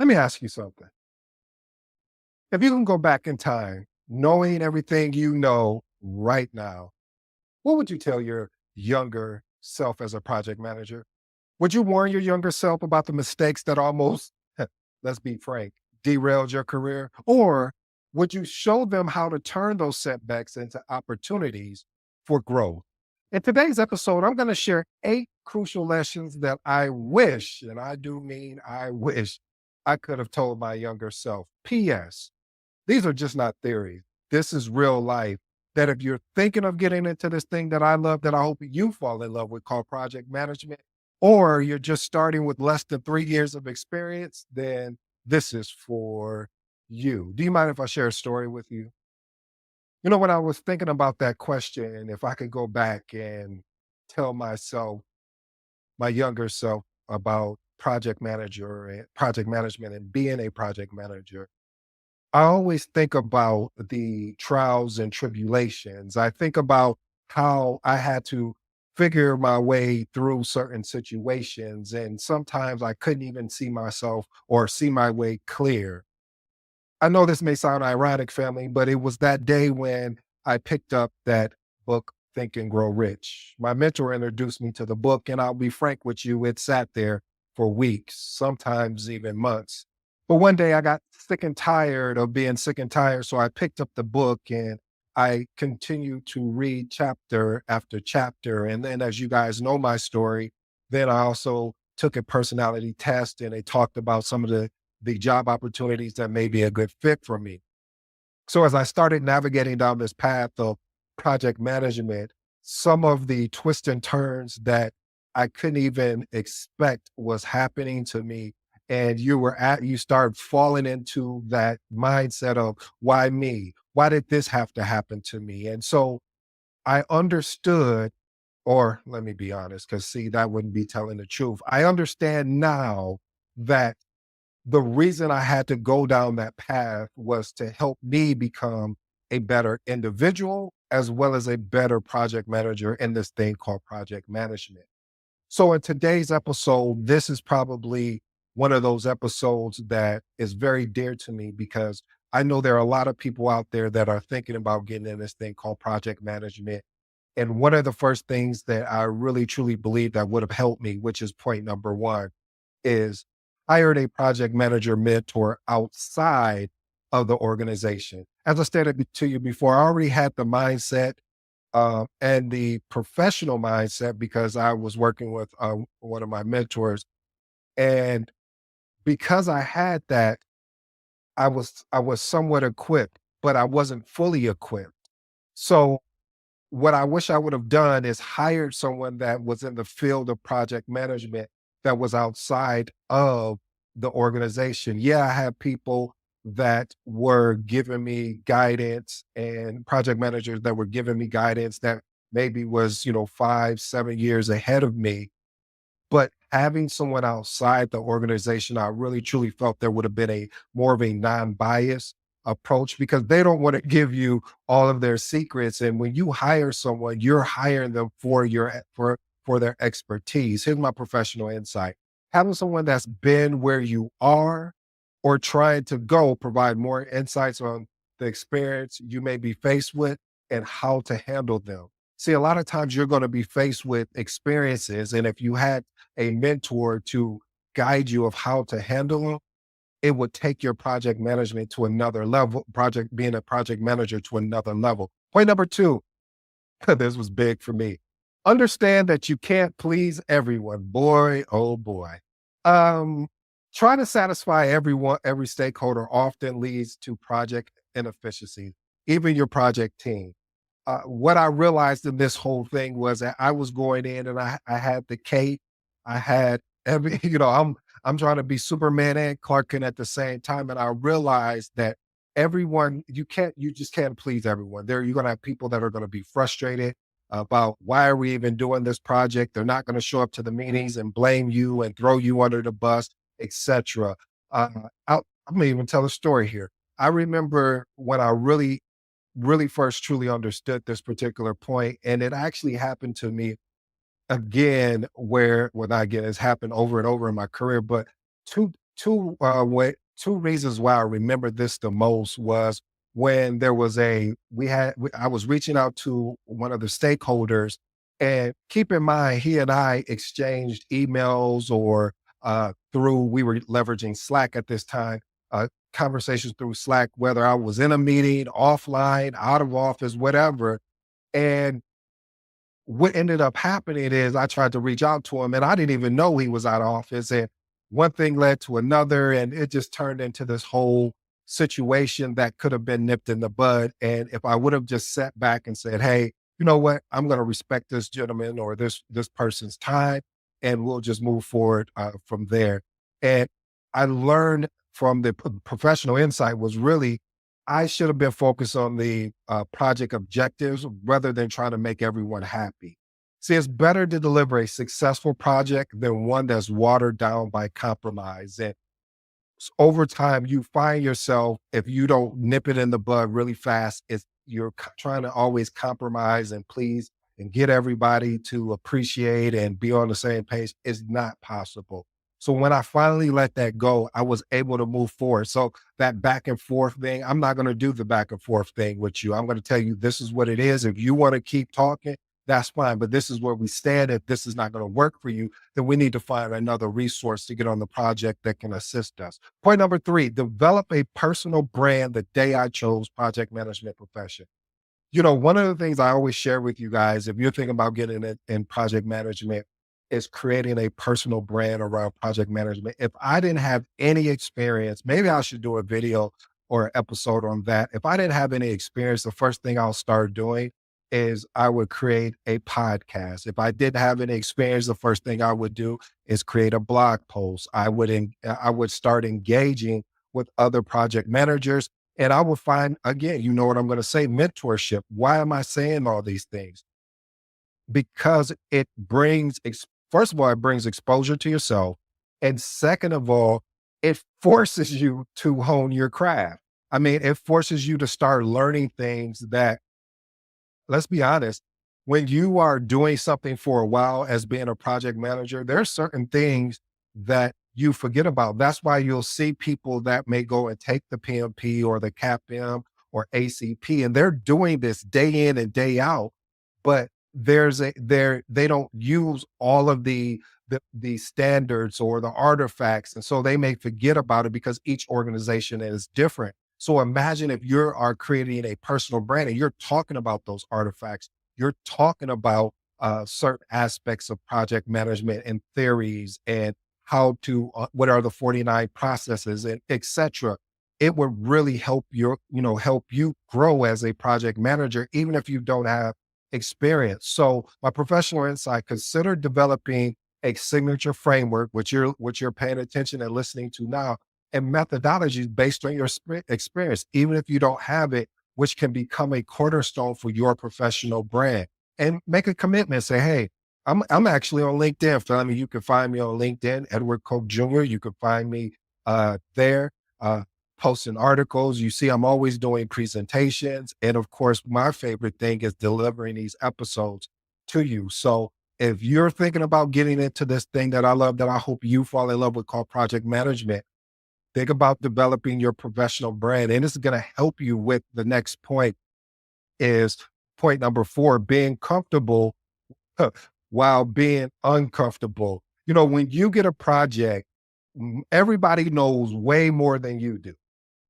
Let me ask you something. If you can go back in time, knowing everything you know right now, what would you tell your younger self as a project manager? Would you warn your younger self about the mistakes that almost, let's be frank, derailed your career? Or would you show them how to turn those setbacks into opportunities for growth? In today's episode, I'm going to share 8 crucial lessons that I wish, and I do mean I wish, I could have told my younger self. P.S. These are just not theories. This is real life. That if you're thinking of getting into this thing that I love, that I hope you fall in love with, called project management, or you're just starting with less than 3 years of experience, then this is for you. Do you mind if I share a story with you? When I was thinking about that question, if I could go back and tell myself, my younger self, about project management and being a project manager, I always think about the trials and tribulations. I think about how I had to figure my way through certain situations. And sometimes I couldn't even see myself or see my way clear. I know this may sound ironic, family, but it was that day when I picked up that book, Think and Grow Rich. My mentor introduced me to the book, and I'll be frank with you, it sat there for weeks, sometimes even months. But one day I got sick and tired of being sick and tired. So I picked up the book and I continued to read chapter after chapter. And then, as you guys know my story, then I also took a personality test and they talked about some of the job opportunities that may be a good fit for me. So as I started navigating down this path of project management, some of the twists and turns that I couldn't even expect was happening to me. And you start falling into that mindset of why me? Why did this have to happen to me? And so I understood, or let me be honest, because see, that wouldn't be telling the truth. I understand now that the reason I had to go down that path was to help me become a better individual as well as a better project manager in this thing called project management. So in today's episode, this is probably one of those episodes that is very dear to me because I know there are a lot of people out there that are thinking about getting in this thing called project management. And one of the first things that I really truly believe that would have helped me, which is point number one, is hired a project manager mentor outside of the organization. As I stated to you before, I already had the mindset and the professional mindset because I was working with one of my mentors. And because I had that, I was somewhat equipped, but I wasn't fully equipped. So what I wish I would have done is hired someone that was in the field of project management that was outside of the organization. Yeah, I had people that were giving me guidance and project managers that were giving me guidance that maybe was, 5, 7 years ahead of me. But having someone outside the organization, I really truly felt there would have been a more of a non-bias approach because they don't want to give you all of their secrets. And when you hire someone, you're hiring them for their expertise. Here's my professional insight. Having someone that's been where you are or trying to go provide more insights on the experience you may be faced with and how to handle them. See, a lot of times you're going to be faced with experiences. And if you had a mentor to guide you of how to handle them, it would take your project management to another level, project being a project manager to another level. Point number two, this was big for me. Understand that you can't please everyone. Boy, oh boy. Um, Try to satisfy everyone, every stakeholder often leads to project inefficiency, even your project team. What I realized in this whole thing was that I was going in and I had the cape, I had every, I'm trying to be Superman and Clark Kent at the same time. And I realized that you just can't please everyone. You're going to have people that are going to be frustrated about why are we even doing this project? They're not going to show up to the meetings and blame you and throw you under the bus, etc. I'm going to even tell a story here. I remember when I really first truly understood this particular point, and it actually happened to me again, where, well, not again, it's happened over and over in my career, but two reasons why I remember this the most was when there was I was reaching out to one of the stakeholders, and keep in mind he and I exchanged emails or through we were leveraging Slack at this time, conversations through Slack, whether I was in a meeting, offline, out of office, whatever. And what ended up happening is I tried to reach out to him and I didn't even know he was out of office. And one thing led to another, and it just turned into this whole situation that could have been nipped in the bud. And if I would have just sat back and said, hey, you know what, I'm going to respect this gentleman or this person's time, and we'll just move forward from there. And I learned from the professional insight was really I should have been focused on the project objectives rather than trying to make everyone happy. See, it's better to deliver a successful project than one that's watered down by compromise. And over time, you find yourself, if you don't nip it in the bud really fast, you're trying to always compromise and please and get everybody to appreciate and be on the same page. It's not possible. So when I finally let that go, I was able to move forward. So that back and forth thing, I'm not going to do the back and forth thing with you. I'm going to tell you this is what it is. If you want to keep talking, that's fine. But this is where we stand. If this is not going to work for you, then we need to find another resource to get on the project that can assist us. Point number 3, develop a personal brand the day I chose project management profession. One of the things I always share with you guys, if you're thinking about getting it in project management, is creating a personal brand around project management. If I didn't have any experience, maybe I should do a video or episode on that. If I didn't have any experience, the first thing I'll start doing is I would create a podcast. If I didn't have any experience, the first thing I would do is create a blog post. I would start engaging with other project managers, and I would find, again, you know what I'm going to say, mentorship. Why am I saying all these things? Because it brings, first of all, it brings exposure to yourself. And second of all, it forces you to hone your craft. I mean, it forces you to start learning things that, let's be honest, when you are doing something for a while as being a project manager, there are certain things that you forget about. That's why you'll see people that may go and take the PMP or the CAPM or ACP, and they're doing this day in and day out, but they don't use all of the standards or the artifacts, and so they may forget about it because each organization is different. So imagine if you are creating a personal brand and you're talking about those artifacts, you're talking about certain aspects of project management and theories and what are the 49 processes and et cetera. It would really help you grow as a project manager, even if you don't have experience. So my professional insight, consider developing a signature framework, which you're paying attention and listening to now, and methodologies based on your experience, even if you don't have it, which can become a cornerstone for your professional brand. And make a commitment. Say, hey, I'm actually on LinkedIn. I mean, you can find me on LinkedIn, Edward Koch Jr. You can find me there, uh, posting articles. You see, I'm always doing presentations. And of course, my favorite thing is delivering these episodes to you. So if you're thinking about getting into this thing that I love, that I hope you fall in love with, called project management, think about developing your professional brand. And it's going to help you with the next point, is point number 4, being comfortable while being uncomfortable. When you get a project, everybody knows way more than you do.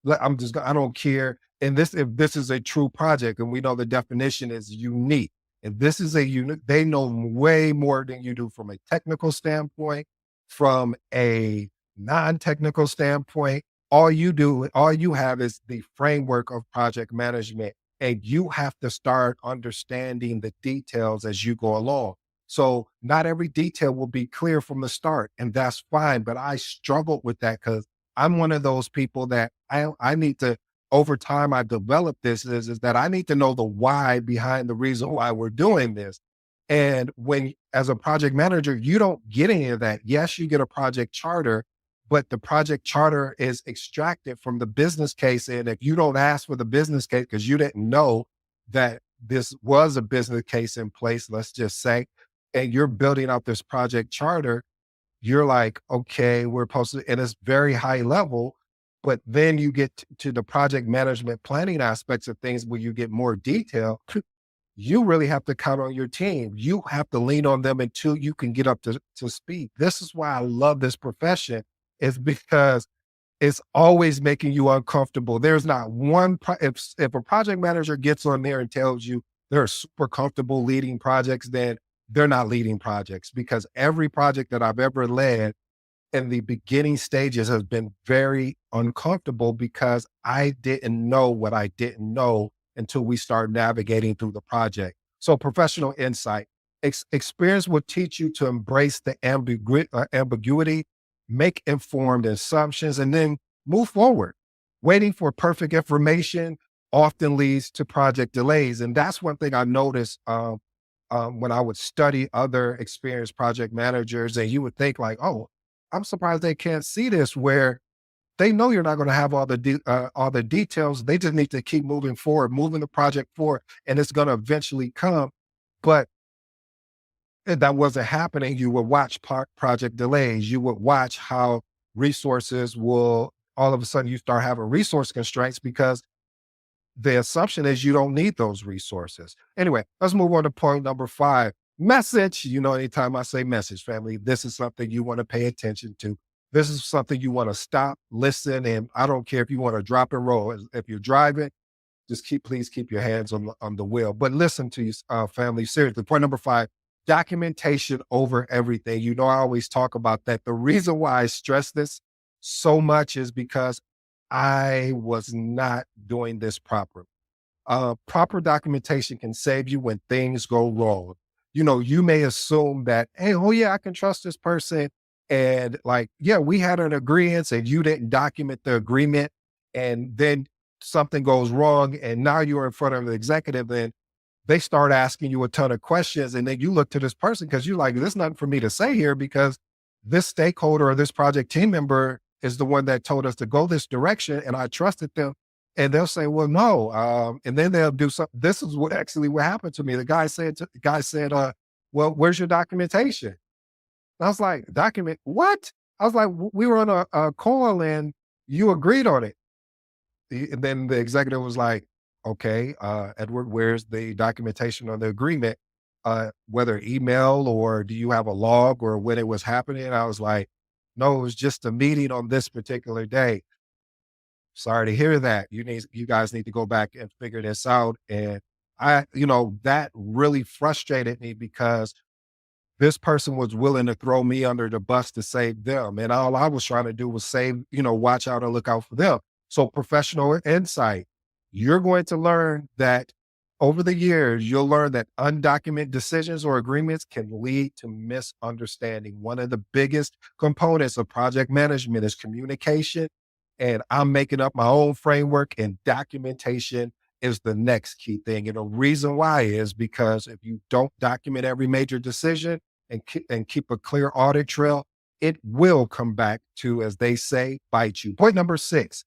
I don't care. And if this is a true project, and we know the definition is unique, if this is a unique, they know way more than you do from a technical standpoint, from a non-technical standpoint. All you have is the framework of project management, and you have to start understanding the details as you go along. So not every detail will be clear from the start, and that's fine. But I struggled with that because I'm one of those people that I need to, over time, I developed this is that I need to know the why behind the reason why we're doing this. And when, as a project manager, you don't get any of that. Yes, you get a project charter, but the project charter is extracted from the business case. And if you don't ask for the business case because you didn't know that this was a business case in place, let's just say, and you're building out this project charter, you're like, okay, we're supposed to, and it's very high level. But then you get to the project management planning aspects of things where you get more detail. You really have to count on your team. You have to lean on them until you can get up to speed. This is why I love this profession, is because it's always making you uncomfortable. There's not one, if a project manager gets on there and tells you they're super comfortable leading projects, then they're not leading projects, because every project that I've ever led in the beginning stages has been very uncomfortable because I didn't know what I didn't know until we start navigating through the project. So, professional insight, experience will teach you to embrace the ambiguity, make informed assumptions, and then move forward. Waiting for perfect information often leads to project delays. And that's one thing I noticed when I would study other experienced project managers, and you would think like, oh, I'm surprised they can't see this, where they know you're not going to have all the details. They just need to keep moving forward, moving the project forward, and it's going to eventually come. But if that wasn't happening, you would watch project delays. You would watch how resources will, all of a sudden you start having resource constraints because the assumption is you don't need those resources. Anyway, let's move on to point number 5. Message. Anytime I say message, family, this is something you want to pay attention to. This is something you want to stop, listen, and I don't care if you want to drop and roll. If you're driving, just please keep your hands on the wheel. But listen to you, family, seriously. Point number 5, documentation over everything. I always talk about that. The reason why I stress this so much is because I was not doing this properly. Proper documentation can save you when things go wrong. You may assume that, hey, oh yeah, I can trust this person. And like, yeah, we had an agreement and you didn't document the agreement. And then something goes wrong. And now you're in front of the executive and they start asking you a ton of questions. And then you look to this person because you're like, there's nothing for me to say here because this stakeholder or this project team member is the one that told us to go this direction. And I trusted them, and they'll say, well, no. And then they'll do something. This is what happened to me. The guy said, well, where's your documentation? And I was like, document what? I was like, we were on a call and you agreed on it." And then the executive was like, okay, Edward, where's the documentation on the agreement? Whether email or do you have a log or when it was happening? I was like, no, it was just a meeting on this particular day. Sorry to hear that. You guys need to go back and figure this out. And that really frustrated me because this person was willing to throw me under the bus to save them. And all I was trying to do was watch out and look out for them. So professional insight, you're going to learn that over the years, you'll learn that undocumented decisions or agreements can lead to misunderstanding. One of the biggest components of project management is communication. And I'm making up my own framework, and documentation is the next key thing. And the reason why is because if you don't document every major decision and keep a clear audit trail, it will come back to, as they say, bite you. Point number 6,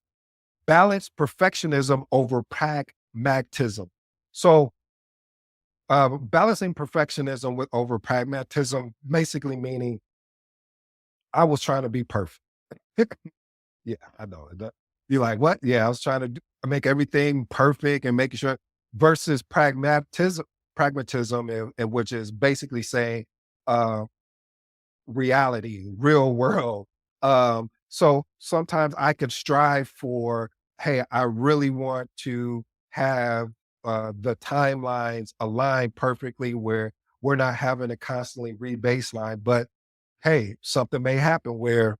balance perfectionism over pragmatism. So, balancing perfectionism with over pragmatism, basically meaning I was trying to be perfect. Yeah, I know. You're like, what? Yeah, I was trying to make everything perfect and making sure, versus pragmatism, and which is basically saying, uh, reality, real world. So sometimes I could strive for, hey, I really want to have the timelines aligned perfectly where we're not having to constantly re-baseline. But hey, something may happen where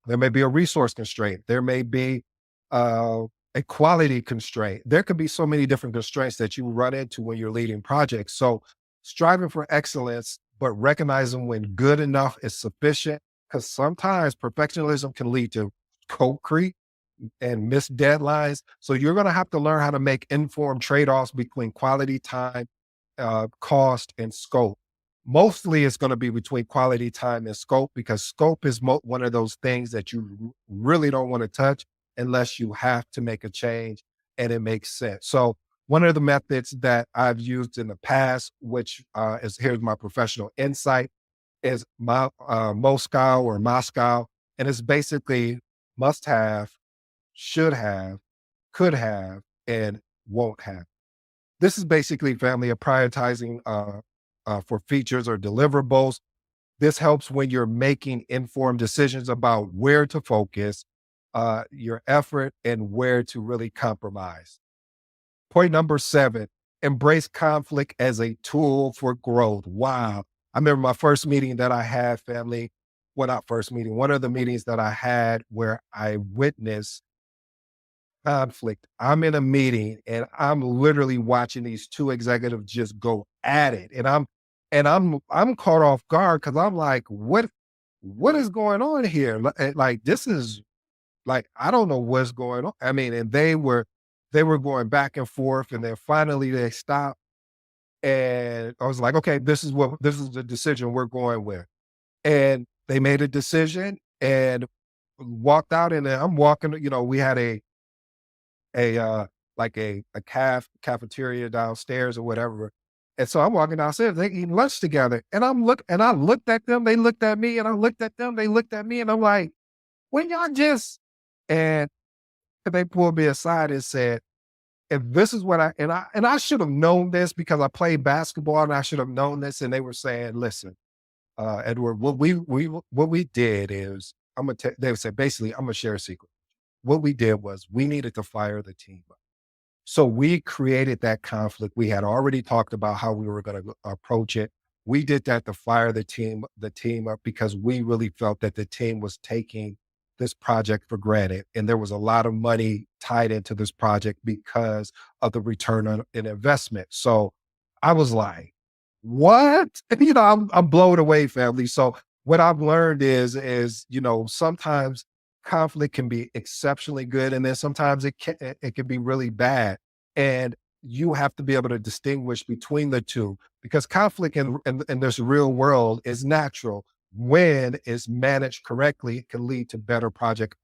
there may be a resource constraint. There may be uh, a quality constraint. There could be so many different constraints that you run into when you're leading projects. So striving for excellence, but recognizing when good enough is sufficient, because sometimes perfectionism can lead to code creep and missed deadlines. So you're going to have to learn how to make informed trade-offs between quality time, cost, and scope. Mostly it's going to be between quality time and scope, because scope is one of those things that you really don't want to touch unless you have to make a change and it makes sense. So one of the methods that I've used in the past, which is, here's my professional insight, is Moscow or Moscow, and it's basically must have, should have, could have, and won't have. This is basically family of prioritizing for features or deliverables. This helps when you're making informed decisions about where to focus your effort and where to really compromise. Point number 7, embrace conflict as a tool for growth. Wow. I remember my first meeting that I had, family. Well, not first meeting, one of the meetings that I had where I witnessed conflict. I'm in a meeting and I'm literally watching these two executives just go at it. And I'm caught off guard because I'm like, what is going on here? Like this is like, I don't know what's going on. I mean, and they were going back and forth, and then finally they stopped. And I was like, okay, this is the decision we're going with. And they made a decision and walked out. And then I'm walking, we had a like a cafeteria downstairs or whatever. And so I'm walking downstairs, they eating lunch together. And I looked at them, they looked at me, and I looked at them, they looked at me, and I'm like, when y'all just and they pulled me aside and said, if this is what I should have known this because I played basketball and I should have known this. And they were saying, listen, Edward, what we did is they would say, basically, I'm gonna share a secret. What we did was we needed to fire the team. So we created that conflict. We had already talked about how we were going to approach it. We did that to fire the team up because we really felt that the team was taking this project for granted. And there was a lot of money tied into this project because of the return on an investment. So I was like, what? I'm blown away, family. So what I've learned is, sometimes conflict can be exceptionally good, and then sometimes it can be really bad. And you have to be able to distinguish between the two because conflict in this real world is natural. When it's managed correctly, it can lead to better project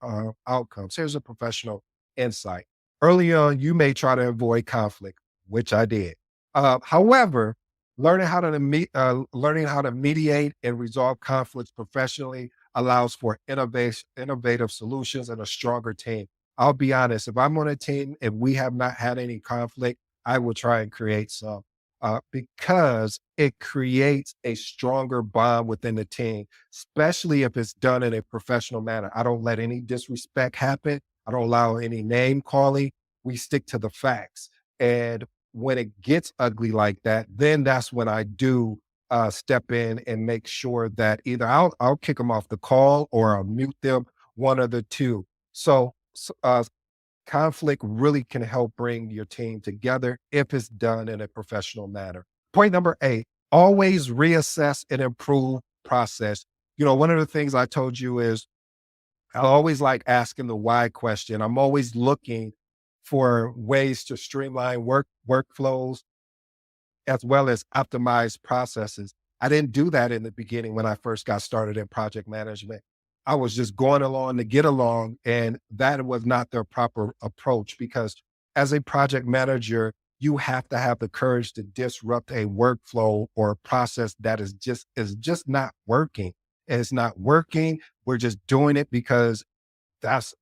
outcomes. Here's a professional insight. Early on, you may try to avoid conflict, which I did. However, learning how to mediate and resolve conflicts professionally allows for innovative solutions and a stronger team. I'll be honest, if I'm on a team, if we have not had any conflict, I will try and create some because it creates a stronger bond within the team, especially if it's done in a professional manner. I don't let any disrespect happen. I don't allow any name calling. We stick to the facts. And when it gets ugly like that, then that's when I do step in and make sure that either I'll kick them off the call or I'll mute them, one of the two. So conflict really can help bring your team together if it's done in a professional manner. Point number 8, always reassess and improve process. One of the things I told you is I always like asking the why question. I'm always looking for ways to streamline workflows as well as optimize processes. I didn't do that in the beginning when I first got started in project management. I was just going along to get along, and that was not the proper approach because as a project manager, you have to have the courage to disrupt a workflow or a process that is just not working. And it's not working. We're just doing it that's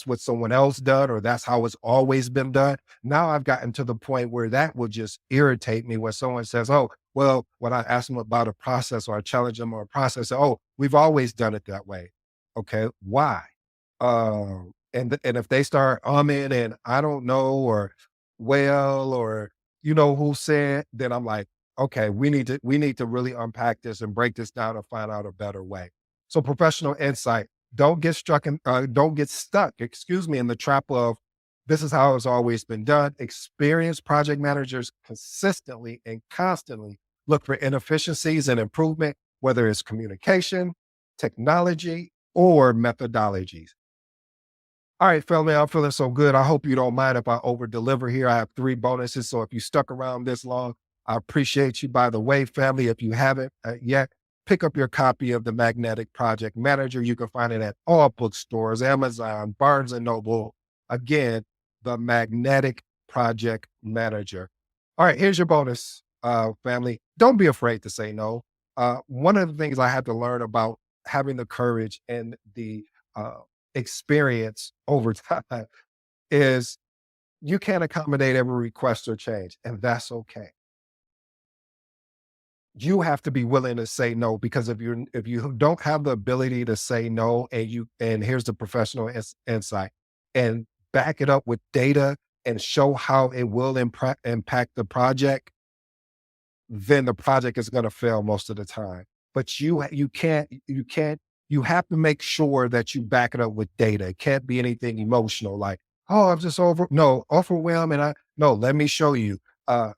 what someone else done or that's how it's always been done. Now I've gotten to the point where that will just irritate me when someone says, oh, well, when I ask them about a process or I challenge them on a process, oh, we've always done it that way. Okay, why? And if they start umming and I don't know or well or who said, then I'm like, okay, we need to really unpack this and break this down and find out a better way. So professional insight. Don't get stuck, excuse me, in the trap of this is how it's always been done. Experienced project managers consistently and constantly look for inefficiencies and improvement, whether it's communication, technology, or methodologies. All right, family, I'm feeling so good. I hope you don't mind if I over deliver here. I have 3 bonuses. So if you stuck around this long, I appreciate you. By the way, family, if you haven't yet, pick up your copy of the Magnetic Project Manager. You can find it at all bookstores, Amazon, Barnes and Noble. Again, the Magnetic Project Manager. All right, here's your bonus, family. Don't be afraid to say no. One of the things I had to learn about having the courage and the uh, experience over time is you can't accommodate every request or change, and that's okay. You have to be willing to say no, because if you don't have the ability to say no, and here's the professional insight, and back it up with data and show how it will impact the project, then the project is going to fail most of the time. But you can't you have to make sure that you back it up with data. It can't be anything emotional like, oh, I'm just overwhelmed, and I no, let me show you.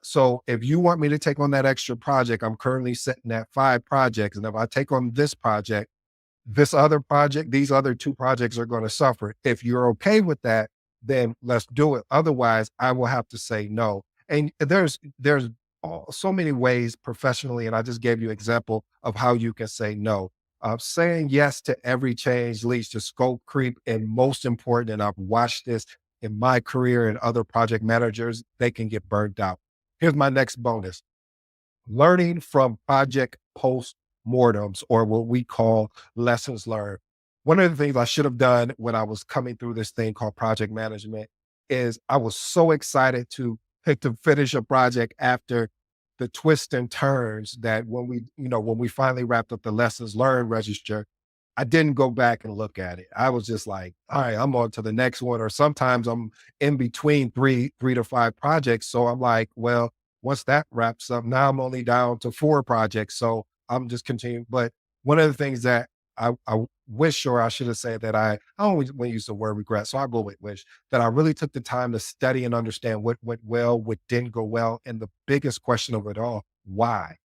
So if you want me to take on that extra project, I'm currently sitting at 5 projects, and if I take on this other project, these other 2 projects are going to suffer. If you're okay with that, then let's do it. Otherwise, I will have to say no. And there's so many ways professionally, and I just gave you an example of how you can say no. Saying yes to every change leads to scope creep, and most important, and I've watched this in my career and other project managers, they can get burned out. Here's my next bonus: learning from project post-mortems, or what we call lessons learned. One of the things I should have done when I was coming through this thing called project management is I was so excited to pick to finish a project after the twists and turns that when we finally wrapped up the lessons learned register, I didn't go back and look at it. I was just like, all right, I'm on to the next one. Or sometimes I'm in between three to 5 projects. So I'm like, well, once that wraps up, now I'm only down to 4 projects. So I'm just continuing. But one of the things that I wish, or I should have said that I don't want to use the word regret. So I go with wish, that I really took the time to study and understand what went well, what didn't go well. And the biggest question of it all, why?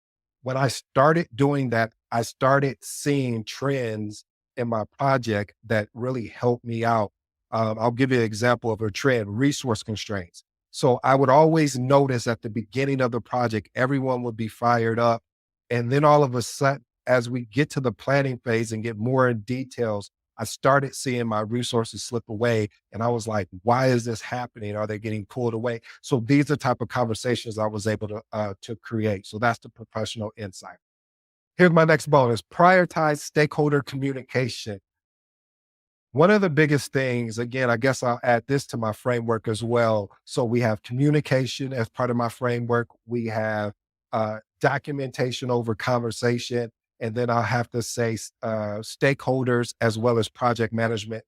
When I started doing that, I started seeing trends in my project that really helped me out. I'll give you an example of a trend: resource constraints. So I would always notice at the beginning of the project, everyone would be fired up. And then all of a sudden, as we get to the planning phase and get more in details, I started seeing my resources slip away. And I was like, why is this happening? Are they getting pulled away? So these are the type of conversations I was able to create. So that's the professional insight. Here's my next bonus: prioritize stakeholder communication. One of the biggest things, again, I guess I'll add this to my framework as well. So we have communication as part of my framework. We have documentation over conversation. And then I'll have to say stakeholders as well as project management,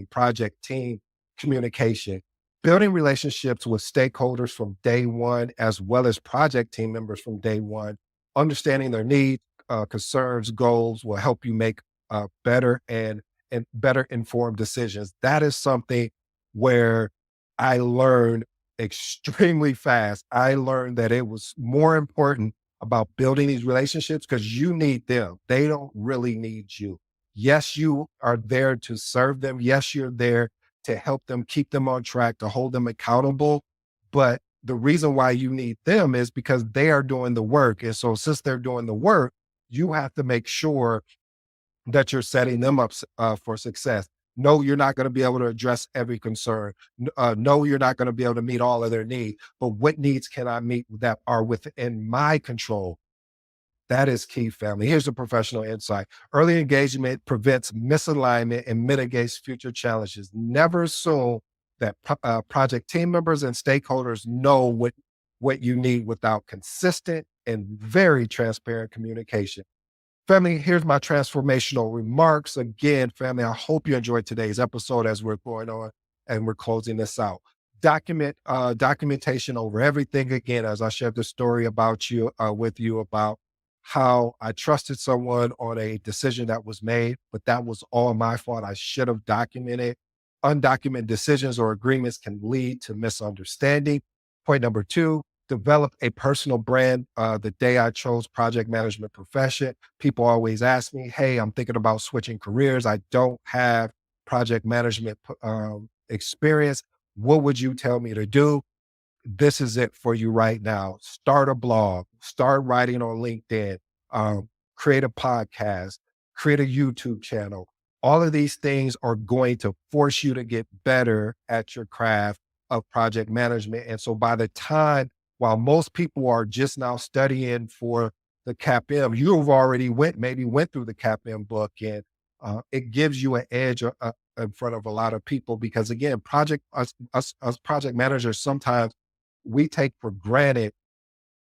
project team communication. Building relationships with stakeholders from day one, as well as project team members from day one, understanding their needs, concerns, goals will help you make better and better informed decisions. That is something where I learned extremely fast. I learned that it was more important about building these relationships because you need them. They don't really need you. Yes, you are there to serve them. Yes, you're there to help them, keep them on track, to hold them accountable. But the reason why you need them is because they are doing the work. And so, since they're doing the work, you have to make sure that you're setting them up for success. No, you're not going to be able to address every concern. No, you're not going to be able to meet all of their needs. But what needs can I meet that are within my control? That is key, family. Here's a professional insight: early engagement prevents misalignment and mitigates future challenges. Never assume that project team members and stakeholders know what you need without consistent and very transparent communication. Family, here's my transformational remarks. Again, family, I hope you enjoyed today's episode as we're going on and we're closing this out. Documentation over everything. Again, as I shared the story about you with you about how I trusted someone on a decision that was made, but that was all my fault. I should have documented. Undocumented decisions or agreements can lead to misunderstanding. Point number 2: develop a personal brand. The day I chose project management profession, people always ask me, hey, I'm thinking about switching careers. I don't have project management experience. What would you tell me to do? This is it for you right now. Start a blog, start writing on LinkedIn, create a podcast, create a YouTube channel. All of these things are going to force you to get better at your craft of project management. And so by the time, while most people are just now studying for the CAPM, you've already maybe went through the CAPM book, and it gives you an edge in front of a lot of people because again, us project managers, sometimes we take for granted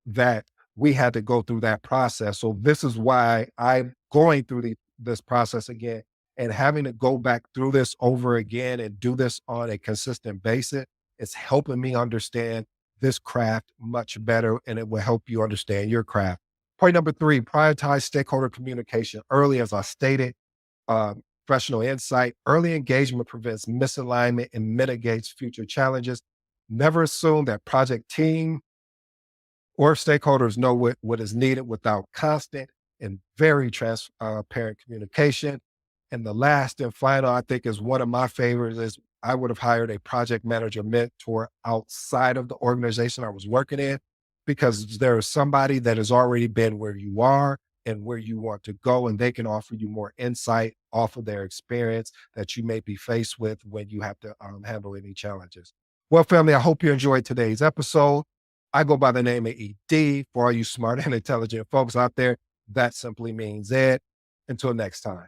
that we had to go through that process. So this is why I'm going through this process again and having to go back through this over again and do this on a consistent basis. It's helping me understand this craft much better, and it will help you understand your craft. Point number three, prioritize stakeholder communication early. As I stated, professional insight, early engagement prevents misalignment and mitigates future challenges. Never assume that project team or stakeholders know what is needed without constant and very transparent communication. And the last and final, I think, is one of my favorites is I would have hired a project manager mentor outside of the organization I was working in because there is somebody that has already been where you are and where you want to go, and they can offer you more insight off of their experience that you may be faced with when you have to handle any challenges. Well, family, I hope you enjoyed today's episode. I go by the name of ED. For all you smart and intelligent folks out there, that simply means Ed. Until next time.